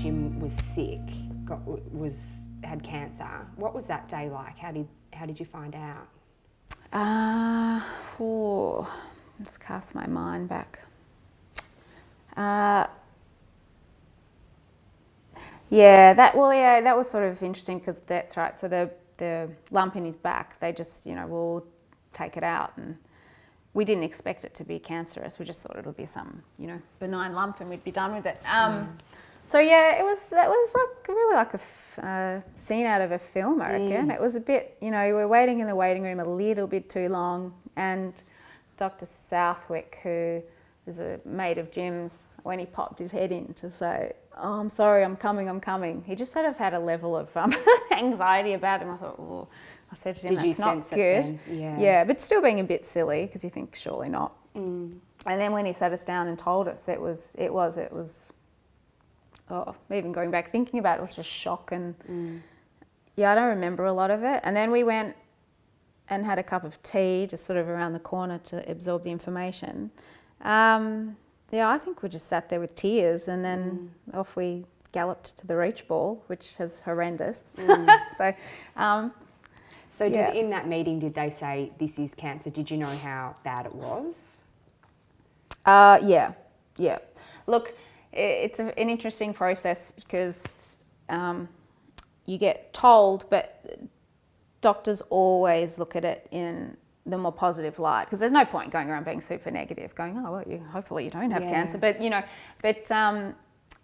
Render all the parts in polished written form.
Jim was sick, had cancer. What was that day like? How did you find out? Let's cast my mind back. That was sort of interesting because that's right. So the lump in his back, they just, we'll take it out, and we didn't expect it to be cancerous. We just thought it would be some, benign lump and we'd be done with it. So that was like really like a scene out of a film, I reckon. It was a bit, we were waiting in the waiting room a little bit too long, and Dr. Southwick, who is a mate of Jim's, when he popped his head in to say, "Oh, I'm sorry, I'm coming," he just sort of had a level of anxiety about him. I thought, I said to him, that's not good. Yeah, but still being a bit silly because you think, surely not. And then when he sat us down and told us, it was, even going back thinking about it, was just shock. And I don't remember a lot of it. And then we went and had a cup of tea just sort of around the corner to absorb the information. I think we just sat there with tears, and then off we galloped to the reach ball, which is horrendous. In that meeting, did they say this is cancer? Did you know how bad it was? Yeah. Look, it's an interesting process because you get told, but doctors always look at it in the more positive light, because there's no point going around being super negative, going, hopefully you don't have cancer. But you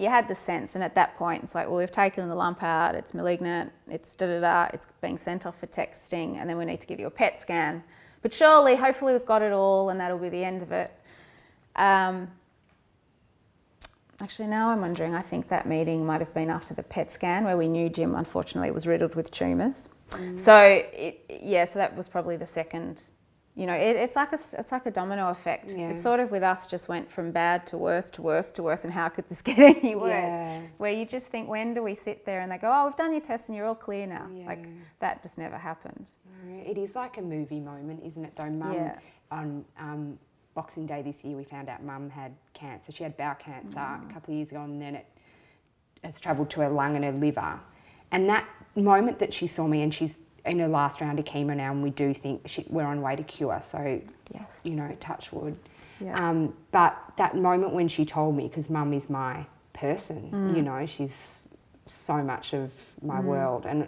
had the sense, and at that point it's like, well, we've taken the lump out, it's malignant, it's it's being sent off for testing, and then we need to give you a PET scan. But surely, hopefully we've got it all and that'll be the end of it. Actually, now I'm wondering, I think that meeting might have been after the PET scan, where we knew Jim, unfortunately, was riddled with tumours. So that was probably the second. It's like a domino effect. Yeah. It sort of with us just went from bad to worse to worse to worse, and how could this get any worse? Yeah. Where you just think, when do we sit there and they go, oh, we've done your tests and you're all clear now. Yeah. Like, that just never happened. It is like a movie moment, isn't it though? Mum, on Boxing Day this year, we found out Mum had cancer. She had bowel cancer a couple of years ago, and then it has travelled to her lung and her liver. And that moment that she saw me, and she's in her last round of chemo now, and we do think we're on way to cure, so yes, touch wood. Yeah. But that moment when she told me, because Mum is my person, she's so much of my world, and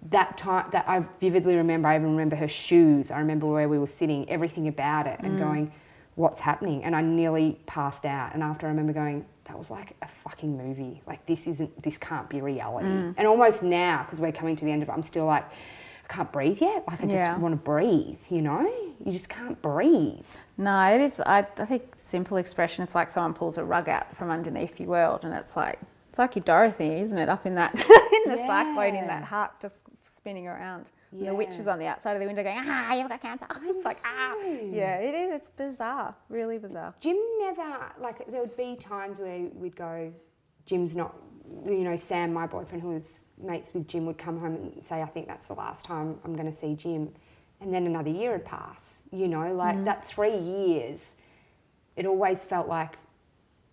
that time that I vividly remember, I even remember her shoes, I remember where we were sitting, everything about it, and going, what's happening? And I nearly passed out, and after I remember going, that was like a fucking movie. Like, this can't be reality. And almost now, because we're coming to the end of it, I'm still like, I can't breathe yet. Like, I just want to breathe, You just can't breathe. No, it is, I think, simple expression, it's like someone pulls a rug out from underneath your world, and it's like your Dorothy, isn't it? Up in that, in the cyclone, in that hut, just spinning around. Yeah. And the witch is on the outside of the window going, you've got cancer. It's like, Yeah, it is. It's bizarre. Really bizarre. Jim never, like, there would be times where we'd go, Jim's not, Sam, my boyfriend, who was mates with Jim, would come home and say, I think that's the last time I'm going to see Jim. And then another year would pass, that 3 years, it always felt like,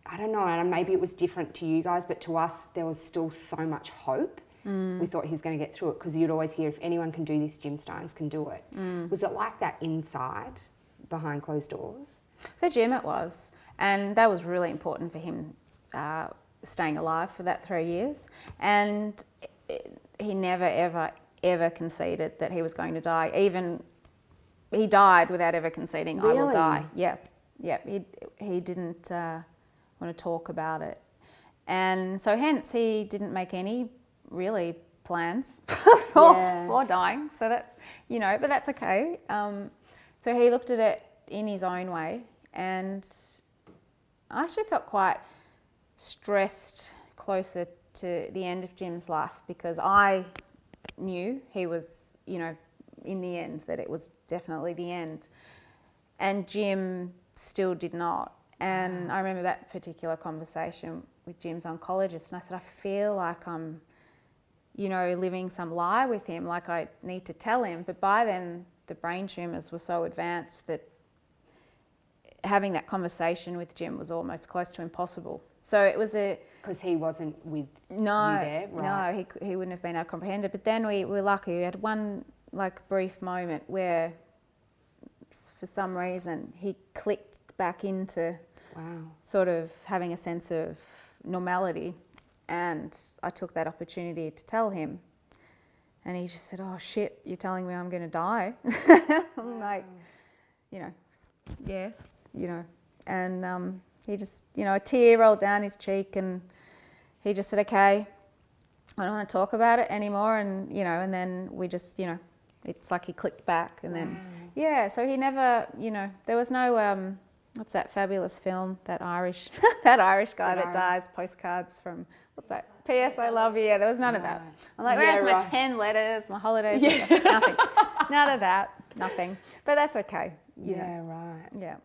I don't know, and maybe it was different to you guys, but to us, there was still so much hope. We thought he was going to get through it, because you'd always hear, if anyone can do this, Jim Stynes can do it. Was it like that inside, behind closed doors? For Jim it was, and that was really important for him, staying alive for that 3 years. And he never, ever, ever conceded that he was going to die. Even he died without ever conceding, really? I will die. Yeah. He didn't want to talk about it. And so hence he didn't make any really plans for dying. So that's, but that's okay. So he looked at it in his own way, and I actually felt quite stressed closer to the end of Jim's life, because I knew he was, in the end, that it was definitely the end. And Jim still did not. And I remember that particular conversation with Jim's oncologist, and I said, I feel like I'm, living some lie with him, like I need to tell him. But by then, the brain tumours were so advanced that having that conversation with Jim was almost close to impossible. So it was Because he wasn't with No, you there, right? no, he wouldn't have been able to comprehend it. But then we were lucky. We had one like brief moment where, for some reason, he clicked back into sort of having a sense of normality, and I took that opportunity to tell him, and he just said, "Oh shit, you're telling me I'm going to die?" I'm like, you know, yes, you know, and he just, you know, a tear rolled down his cheek, and he just said, "Okay, I don't want to talk about it anymore," and you know, and then we just, you know, it's like he clicked back, and then so he never, you know, there was no what's that fabulous film, that Irish that Irish guy that dies, postcards from, what's that, P.S. I love you. Yeah, there was none of that. I'm like, where's my 10 letters, my holidays? Nothing. None of that. Nothing. But that's okay. You know. Right. Yeah.